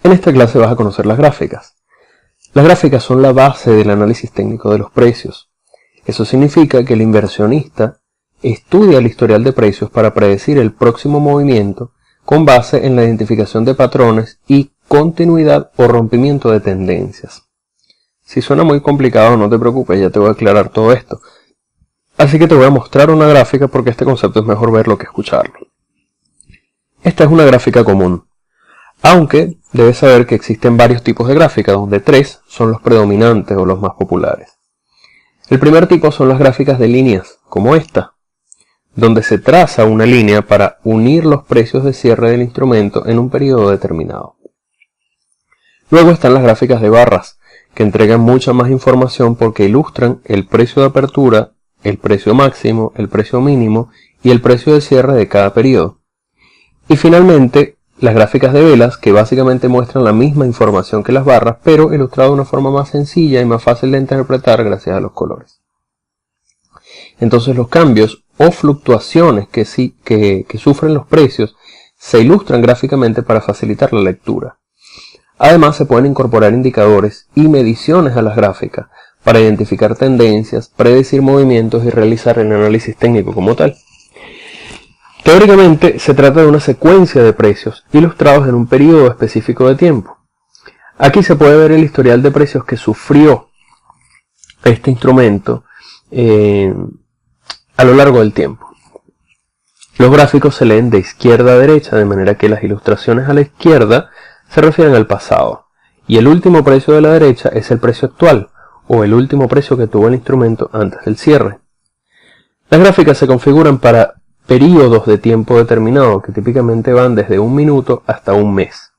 En esta clase vas a conocer las gráficas. Las gráficas son la base del análisis técnico de los precios. Eso significa que el inversionista estudia el historial de precios para predecir el próximo movimiento con base en la identificación de patrones y continuidad o rompimiento de tendencias. Si suena muy complicado, no te preocupes, ya te voy a aclarar todo esto. Así que te voy a mostrar una gráfica porque este concepto es mejor verlo que escucharlo. Esta es una gráfica común, aunque debes saber que existen varios tipos de gráficas, donde 3 son los predominantes o los más populares. El primer tipo son las gráficas de líneas, como esta, donde se traza una línea para unir los precios de cierre del instrumento en un periodo determinado. Luego están las gráficas de barras, que entregan mucha más información porque ilustran el precio de apertura, el precio máximo, el precio mínimo y el precio de cierre de cada periodo. Y finalmente, las gráficas de velas, que básicamente muestran la misma información que las barras, pero ilustrado de una forma más sencilla y más fácil de interpretar gracias a los colores. Entonces los cambios o fluctuaciones que sufren los precios se ilustran gráficamente para facilitar la lectura. Además se pueden incorporar indicadores y mediciones a las gráficas para identificar tendencias, predecir movimientos y realizar el análisis técnico como tal. Teóricamente se trata de una secuencia de precios ilustrados en un periodo específico de tiempo. Aquí se puede ver el historial de precios que sufrió este instrumento a lo largo del tiempo. Los gráficos se leen de izquierda a derecha, de manera que las ilustraciones a la izquierda se refieren al pasado, y el último precio de la derecha es el precio actual, o el último precio que tuvo el instrumento antes del cierre. Las gráficas se configuran para periodos de tiempo determinado, que típicamente van desde un minuto hasta un mes.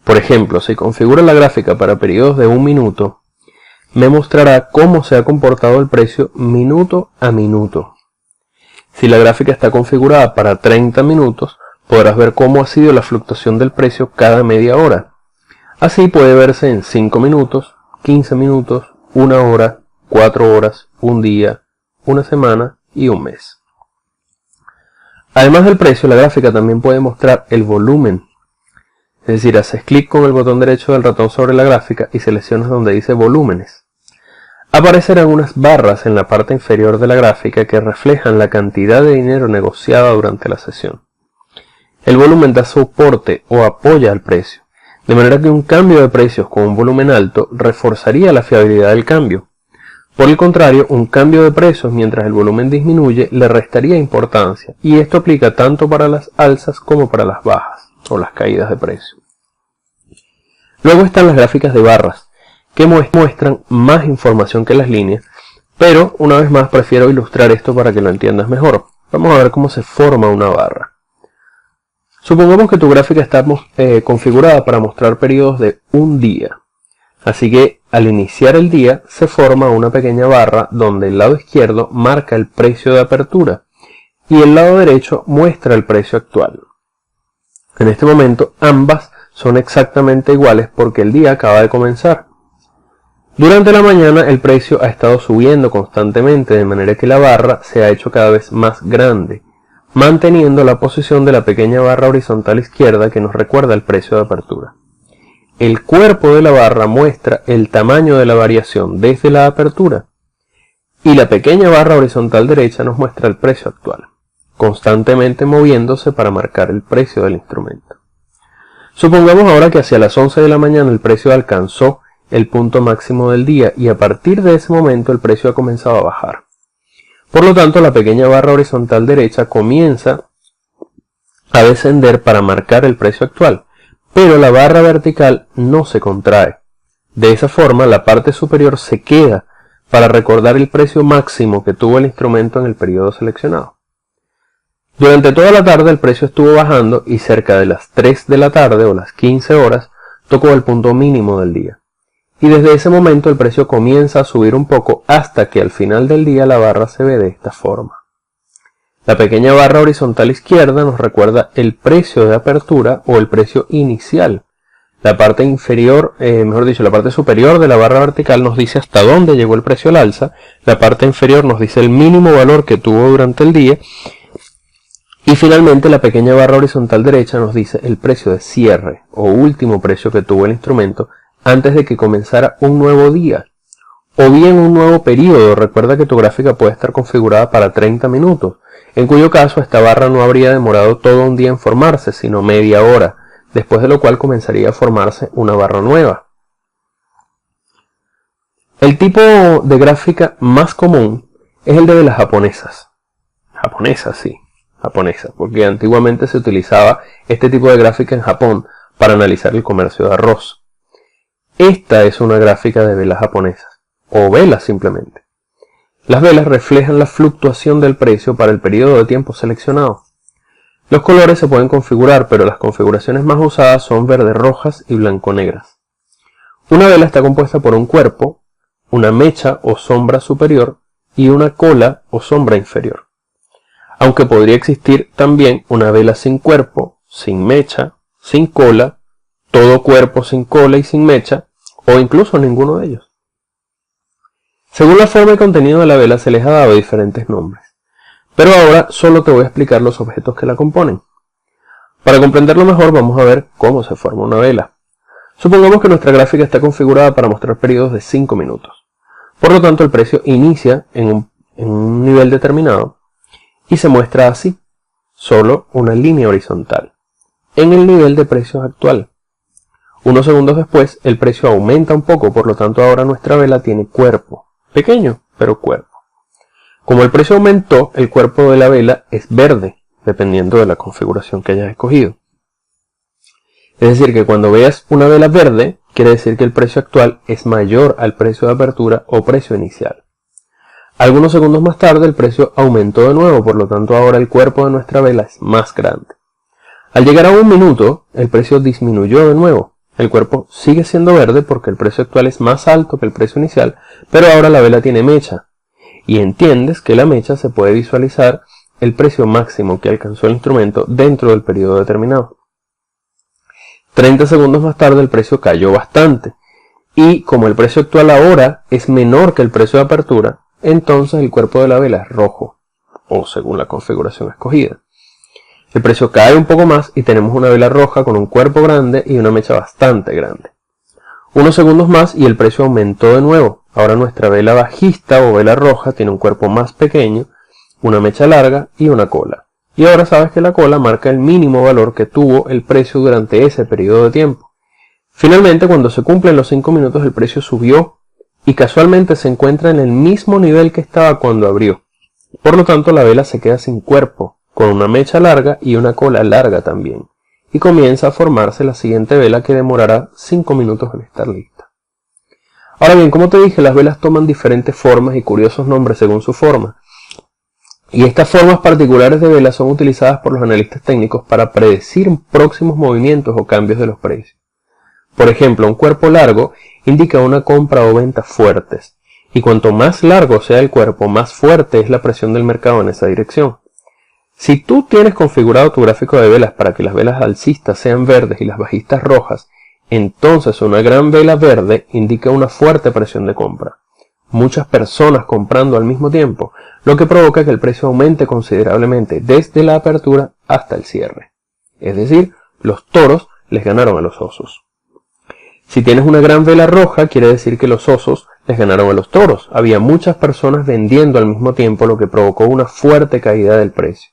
Por ejemplo, si configuro la gráfica para periodos de un minuto, me mostrará cómo se ha comportado el precio minuto a minuto. Si la gráfica está configurada para 30 minutos, podrás ver cómo ha sido la fluctuación del precio cada media hora. Así puede verse en 5 minutos, 15 minutos, 1 hora, 4 horas, un día, una semana y un mes. Además del precio, la gráfica también puede mostrar el volumen. Es decir, haces clic con el botón derecho del ratón sobre la gráfica y seleccionas donde dice volúmenes. Aparecerán unas barras en la parte inferior de la gráfica que reflejan la cantidad de dinero negociada durante la sesión. El volumen da soporte o apoya al precio, de manera que un cambio de precios con un volumen alto reforzaría la fiabilidad del cambio. Por el contrario, un cambio de precios mientras el volumen disminuye le restaría importancia, y esto aplica tanto para las alzas como para las bajas o las caídas de precio. Luego están las gráficas de barras, que muestran más información que las líneas, pero una vez más prefiero ilustrar esto para que lo entiendas mejor. Vamos a ver cómo se forma una barra. Supongamos que tu gráfica está configurada para mostrar periodos de un día. Así que al iniciar el día se forma una pequeña barra donde el lado izquierdo marca el precio de apertura y el lado derecho muestra el precio actual. En este momento ambas son exactamente iguales porque el día acaba de comenzar. Durante la mañana el precio ha estado subiendo constantemente, de manera que la barra se ha hecho cada vez más grande, manteniendo la posición de la pequeña barra horizontal izquierda que nos recuerda el precio de apertura. El cuerpo de la barra muestra el tamaño de la variación desde la apertura y la pequeña barra horizontal derecha nos muestra el precio actual, constantemente moviéndose para marcar el precio del instrumento. Supongamos ahora que hacia las 11 de la mañana el precio alcanzó el punto máximo del día y a partir de ese momento el precio ha comenzado a bajar. Por lo tanto, la pequeña barra horizontal derecha comienza a descender para marcar el precio actual, pero la barra vertical no se contrae. De esa forma, la parte superior se queda para recordar el precio máximo que tuvo el instrumento en el periodo seleccionado. Durante toda la tarde el precio estuvo bajando y cerca de las 3 de la tarde o las 15 horas tocó el punto mínimo del día. Y desde ese momento el precio comienza a subir un poco hasta que al final del día la barra se ve de esta forma. La pequeña barra horizontal izquierda nos recuerda el precio de apertura o el precio inicial. La parte inferior, la parte superior de la barra vertical nos dice hasta dónde llegó el precio al alza. La parte inferior nos dice el mínimo valor que tuvo durante el día. Y finalmente la pequeña barra horizontal derecha nos dice el precio de cierre o último precio que tuvo el instrumento antes de que comenzara un nuevo día o bien un nuevo periodo. Recuerda que tu gráfica puede estar configurada para 30 minutos, en cuyo caso esta barra no habría demorado todo un día en formarse, sino media hora, después de lo cual comenzaría a formarse una barra nueva. El tipo de gráfica más común es el de velas japonesas. Japonesas, sí. Japonesa, porque antiguamente se utilizaba este tipo de gráfica en Japón para analizar el comercio de arroz. Esta es una gráfica de velas japonesas, o velas simplemente. Las velas reflejan la fluctuación del precio para el periodo de tiempo seleccionado. Los colores se pueden configurar, pero las configuraciones más usadas son verde rojas y blanco negras. Una vela está compuesta por un cuerpo, una mecha o sombra superior y una cola o sombra inferior. Aunque podría existir también una vela sin cuerpo, sin mecha, sin cola, todo cuerpo sin cola y sin mecha, o incluso ninguno de ellos. Según la forma y contenido de la vela se les ha dado diferentes nombres, pero ahora solo te voy a explicar los objetos que la componen. Para comprenderlo mejor vamos a ver cómo se forma una vela. Supongamos que nuestra gráfica está configurada para mostrar periodos de 5 minutos. Por lo tanto el precio inicia en un nivel determinado y se muestra así, solo una línea horizontal, en el nivel de precios actual. Unos segundos después, el precio aumenta un poco, por lo tanto ahora nuestra vela tiene cuerpo, pequeño, pero cuerpo. Como el precio aumentó, el cuerpo de la vela es verde, dependiendo de la configuración que hayas escogido. Es decir, que cuando veas una vela verde, quiere decir que el precio actual es mayor al precio de apertura o precio inicial. Algunos segundos más tarde el precio aumentó de nuevo, por lo tanto ahora el cuerpo de nuestra vela es más grande. Al llegar a 1 minuto, el precio disminuyó de nuevo. El cuerpo sigue siendo verde porque el precio actual es más alto que el precio inicial, pero ahora la vela tiene mecha. Y entiendes que la mecha se puede visualizar el precio máximo que alcanzó el instrumento dentro del periodo determinado. 30 segundos más tarde el precio cayó bastante. Y como el precio actual ahora es menor que el precio de apertura, entonces el cuerpo de la vela es rojo, o según la configuración escogida. El precio cae un poco más y tenemos una vela roja con un cuerpo grande y una mecha bastante grande. Unos segundos más y el precio aumentó de nuevo. Ahora nuestra vela bajista o vela roja tiene un cuerpo más pequeño, una mecha larga y una cola. Y ahora sabes que la cola marca el mínimo valor que tuvo el precio durante ese periodo de tiempo. Finalmente, cuando se cumplen los 5 minutos, el precio subió y casualmente se encuentra en el mismo nivel que estaba cuando abrió. Por lo tanto, la vela se queda sin cuerpo, con una mecha larga y una cola larga también, y comienza a formarse la siguiente vela que demorará 5 minutos en estar lista. Ahora bien, como te dije, las velas toman diferentes formas y curiosos nombres según su forma. Y estas formas particulares de velas son utilizadas por los analistas técnicos para predecir próximos movimientos o cambios de los precios. Por ejemplo, un cuerpo largo indica una compra o venta fuertes, y cuanto más largo sea el cuerpo, más fuerte es la presión del mercado en esa dirección. Si tú tienes configurado tu gráfico de velas para que las velas alcistas sean verdes y las bajistas rojas, entonces una gran vela verde indica una fuerte presión de compra. Muchas personas comprando al mismo tiempo, lo que provoca que el precio aumente considerablemente desde la apertura hasta el cierre. Es decir, los toros les ganaron a los osos. Si tienes una gran vela roja, quiere decir que los osos les ganaron a los toros. Había muchas personas vendiendo al mismo tiempo, lo que provocó una fuerte caída del precio.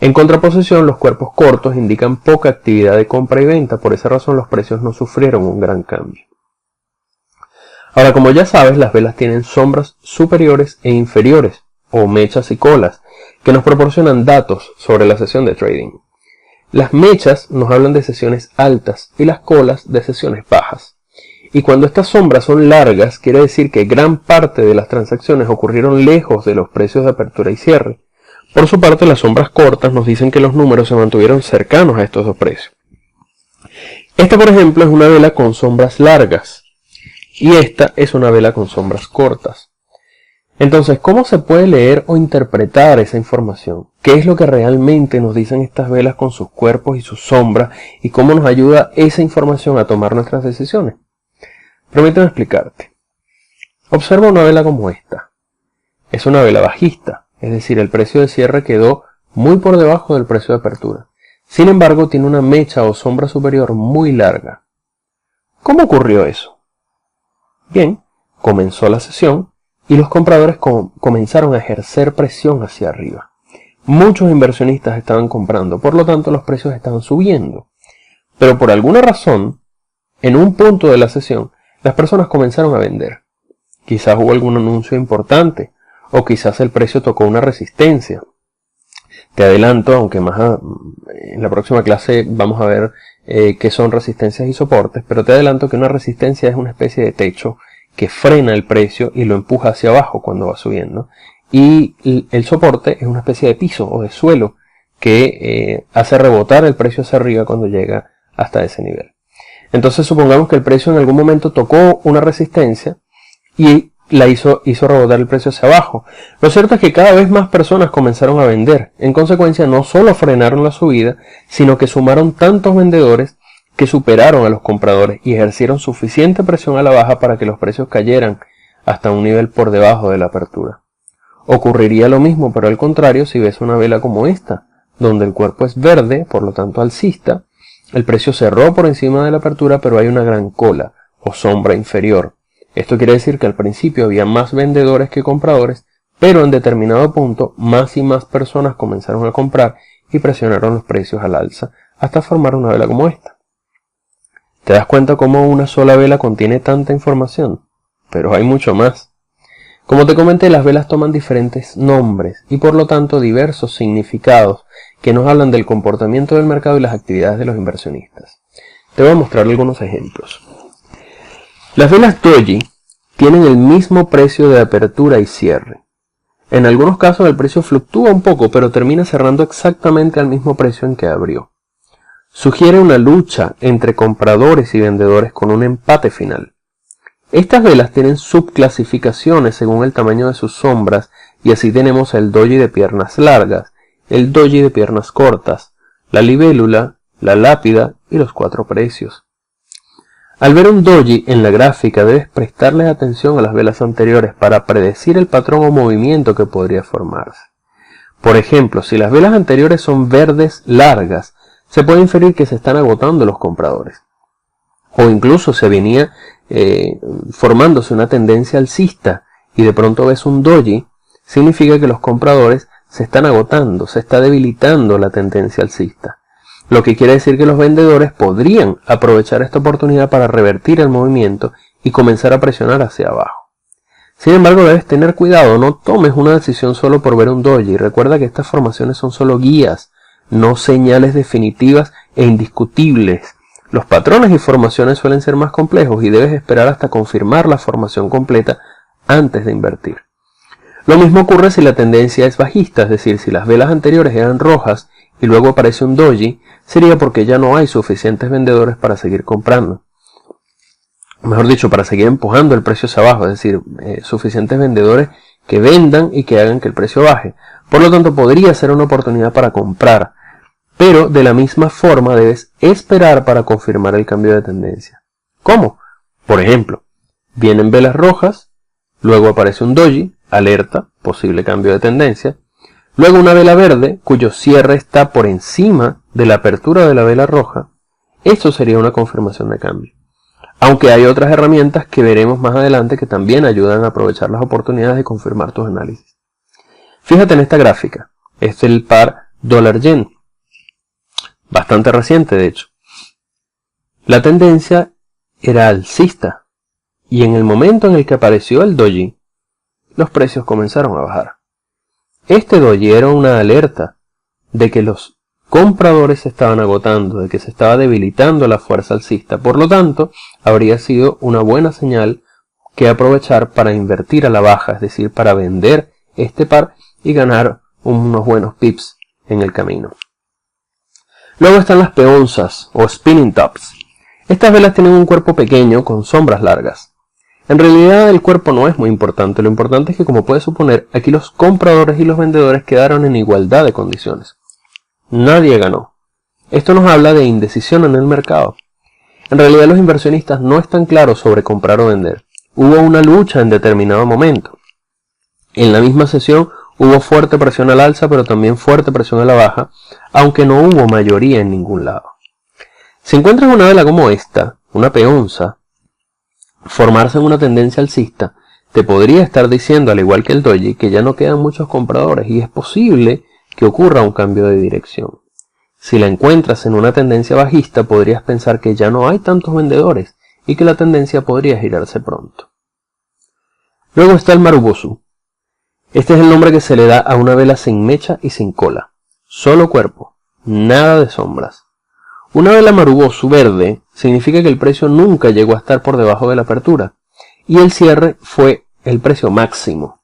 En contraposición, los cuerpos cortos indican poca actividad de compra y venta, por esa razón los precios no sufrieron un gran cambio. Ahora, como ya sabes, las velas tienen sombras superiores e inferiores, o mechas y colas, que nos proporcionan datos sobre la sesión de trading. Las mechas nos hablan de sesiones altas y las colas de sesiones bajas. Y cuando estas sombras son largas, quiere decir que gran parte de las transacciones ocurrieron lejos de los precios de apertura y cierre. Por su parte, las sombras cortas nos dicen que los números se mantuvieron cercanos a estos dos precios. Esta, por ejemplo, es una vela con sombras largas y esta es una vela con sombras cortas. Entonces, ¿cómo se puede leer o interpretar esa información? ¿Qué es lo que realmente nos dicen estas velas con sus cuerpos y sus sombras? ¿Y cómo nos ayuda esa información a tomar nuestras decisiones? Permíteme explicarte. Observa una vela como esta. Es una vela bajista, es decir, el precio de cierre quedó muy por debajo del precio de apertura. Sin embargo, tiene una mecha o sombra superior muy larga. ¿Cómo ocurrió eso? Bien, comenzó la sesión y los compradores comenzaron a ejercer presión hacia arriba. Muchos inversionistas estaban comprando, por lo tanto los precios estaban subiendo. Pero por alguna razón, en un punto de la sesión, las personas comenzaron a vender. Quizás hubo algún anuncio importante, o quizás el precio tocó una resistencia. Te adelanto, aunque en la próxima clase vamos a ver qué son resistencias y soportes, pero te adelanto que una resistencia es una especie de techo que frena el precio y lo empuja hacia abajo cuando va subiendo. Y el soporte es una especie de piso o de suelo que hace rebotar el precio hacia arriba cuando llega hasta ese nivel. Entonces supongamos que el precio en algún momento tocó una resistencia y la hizo rebotar el precio hacia abajo. Lo cierto es que cada vez más personas comenzaron a vender. En consecuencia, no solo frenaron la subida, sino que sumaron tantos vendedores que superaron a los compradores y ejercieron suficiente presión a la baja para que los precios cayeran hasta un nivel por debajo de la apertura. Ocurriría lo mismo, pero al contrario, si ves una vela como esta, donde el cuerpo es verde, por lo tanto alcista, el precio cerró por encima de la apertura, pero hay una gran cola o sombra inferior. Esto quiere decir que al principio había más vendedores que compradores, pero en determinado punto más y más personas comenzaron a comprar y presionaron los precios al alza hasta formar una vela como esta. ¿Te das cuenta cómo una sola vela contiene tanta información? Pero hay mucho más. Como te comenté, las velas toman diferentes nombres y por lo tanto diversos significados que nos hablan del comportamiento del mercado y las actividades de los inversionistas. Te voy a mostrar algunos ejemplos. Las velas doji tienen el mismo precio de apertura y cierre. En algunos casos el precio fluctúa un poco, pero termina cerrando exactamente al mismo precio en que abrió. Sugiere una lucha entre compradores y vendedores con un empate final. Estas velas tienen subclasificaciones según el tamaño de sus sombras y así tenemos el doji de piernas largas, el doji de piernas cortas, la libélula, la lápida y los 4 precios. Al ver un doji en la gráfica debes prestarles atención a las velas anteriores para predecir el patrón o movimiento que podría formarse. Por ejemplo, si las velas anteriores son verdes largas, se puede inferir que se están agotando los compradores. O incluso se venía formándose una tendencia alcista y de pronto ves un doji, significa que los compradores se están agotando, se está debilitando la tendencia alcista. Lo que quiere decir que los vendedores podrían aprovechar esta oportunidad para revertir el movimiento y comenzar a presionar hacia abajo. Sin embargo, debes tener cuidado, no tomes una decisión solo por ver un doji. Recuerda que estas formaciones son solo guías, no señales definitivas e indiscutibles. Los patrones y formaciones suelen ser más complejos y debes esperar hasta confirmar la formación completa antes de invertir. Lo mismo ocurre si la tendencia es bajista, es decir, si las velas anteriores eran rojas y luego aparece un doji, sería porque ya no hay suficientes vendedores para seguir comprando. Mejor dicho, para seguir empujando el precio hacia abajo, es decir, suficientes vendedores que vendan y que hagan que el precio baje. Por lo tanto, podría ser una oportunidad para comprar, pero de la misma forma debes esperar para confirmar el cambio de tendencia. ¿Cómo? Por ejemplo, vienen velas rojas, luego aparece un doji, alerta, posible cambio de tendencia, luego una vela verde, cuyo cierre está por encima de la apertura de la vela roja. Esto sería una confirmación de cambio. Aunque hay otras herramientas que veremos más adelante que también ayudan a aprovechar las oportunidades de confirmar tus análisis. Fíjate en esta gráfica. Este es el par dólar-yen. Bastante reciente, de hecho. La tendencia era alcista. Y en el momento en el que apareció el doji, los precios comenzaron a bajar. Este doji era una alerta de que los compradores se estaban agotando, de que se estaba debilitando la fuerza alcista. Por lo tanto, habría sido una buena señal que aprovechar para invertir a la baja, es decir, para vender este par y ganar unos buenos pips en el camino. Luego están las peonzas o spinning tops. Estas velas tienen un cuerpo pequeño con sombras largas. En realidad el cuerpo no es muy importante, lo importante es que, como puedes suponer, aquí los compradores y los vendedores quedaron en igualdad de condiciones. Nadie ganó. Esto nos habla de indecisión en el mercado. En realidad los inversionistas no están claros sobre comprar o vender. Hubo una lucha en determinado momento. En la misma sesión Hubo fuerte presión al alza, pero también fuerte presión a la baja, aunque no hubo mayoría en ningún lado. Si encuentras una vela como esta, una peonza, formarse en una tendencia alcista, te podría estar diciendo, al igual que el doji, que ya no quedan muchos compradores y es posible que ocurra un cambio de dirección. Si la encuentras en una tendencia bajista, podrías pensar que ya no hay tantos vendedores y que la tendencia podría girarse pronto. Luego está el marubosu. Este es el nombre que se le da a una vela sin mecha y sin cola. Solo cuerpo, nada de sombras. Una vela marubosu verde significa que el precio nunca llegó a estar por debajo de la apertura y el cierre fue el precio máximo.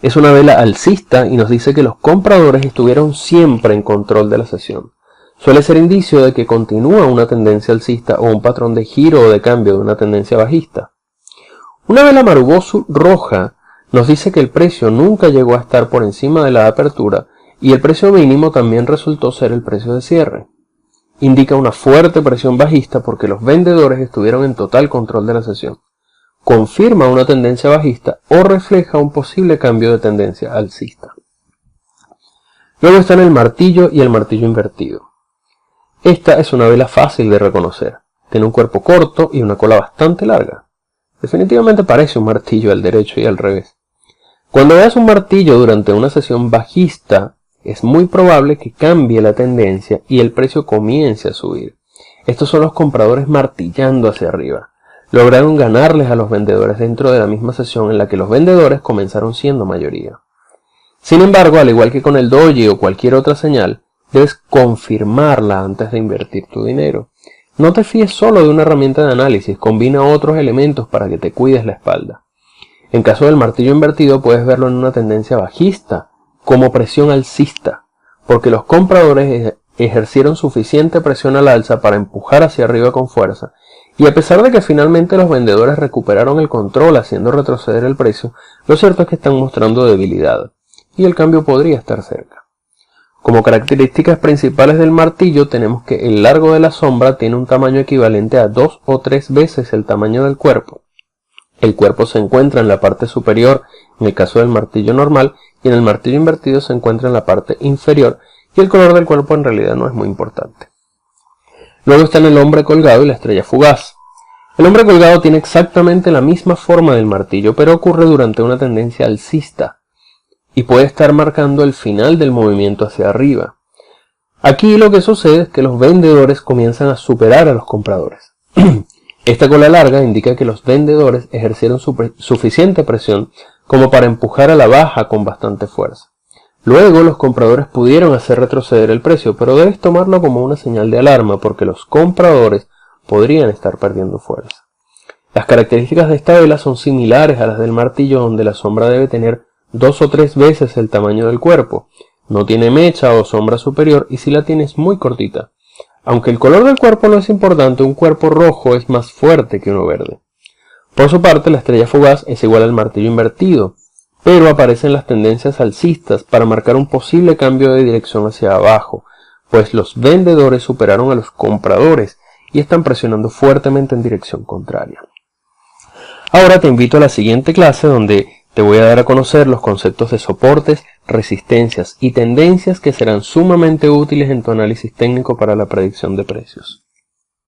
Es una vela alcista y nos dice que los compradores estuvieron siempre en control de la sesión. Suele ser indicio de que continúa una tendencia alcista o un patrón de giro o de cambio de una tendencia bajista. Una vela marubosu roja nos dice que el precio nunca llegó a estar por encima de la apertura y el precio mínimo también resultó ser el precio de cierre. Indica una fuerte presión bajista porque los vendedores estuvieron en total control de la sesión. Confirma una tendencia bajista o refleja un posible cambio de tendencia alcista. Luego están el martillo y el martillo invertido. Esta es una vela fácil de reconocer. Tiene un cuerpo corto y una cola bastante larga. Definitivamente parece un martillo al derecho y al revés. Cuando veas un martillo durante una sesión bajista, es muy probable que cambie la tendencia y el precio comience a subir. Estos son los compradores martillando hacia arriba. Lograron ganarles a los vendedores dentro de la misma sesión en la que los vendedores comenzaron siendo mayoría. Sin embargo, al igual que con el doji o cualquier otra señal, debes confirmarla antes de invertir tu dinero. No te fíes solo de una herramienta de análisis, combina otros elementos para que te cuides la espalda. En caso del martillo invertido puedes verlo en una tendencia bajista, como presión alcista, porque los compradores ejercieron suficiente presión al alza para empujar hacia arriba con fuerza, y a pesar de que finalmente los vendedores recuperaron el control haciendo retroceder el precio, lo cierto es que están mostrando debilidad, y el cambio podría estar cerca. Como características principales del martillo tenemos que el largo de la sombra tiene un tamaño equivalente a 2 o 3 veces el tamaño del cuerpo. El cuerpo se encuentra en la parte superior en el caso del martillo normal y en el martillo invertido se encuentra en la parte inferior y el color del cuerpo en realidad no es muy importante. Luego están el hombre colgado y la estrella fugaz. El hombre colgado tiene exactamente la misma forma del martillo, pero ocurre durante una tendencia alcista y puede estar marcando el final del movimiento hacia arriba. Aquí lo que sucede es que los vendedores comienzan a superar a los compradores. Esta cola larga indica que los vendedores ejercieron suficiente presión como para empujar a la baja con bastante fuerza. Luego los compradores pudieron hacer retroceder el precio, pero debes tomarlo como una señal de alarma porque los compradores podrían estar perdiendo fuerza. Las características de esta vela son similares a las del martillo, donde la sombra debe tener 2 o 3 veces el tamaño del cuerpo. No tiene mecha o sombra superior y si la tienes muy cortita. Aunque el color del cuerpo no es importante, un cuerpo rojo es más fuerte que uno verde. Por su parte, la estrella fugaz es igual al martillo invertido, pero aparece en las tendencias alcistas para marcar un posible cambio de dirección hacia abajo, pues los vendedores superaron a los compradores y están presionando fuertemente en dirección contraria. Ahora te invito a la siguiente clase donde te voy a dar a conocer los conceptos de soportes, resistencias y tendencias que serán sumamente útiles en tu análisis técnico para la predicción de precios.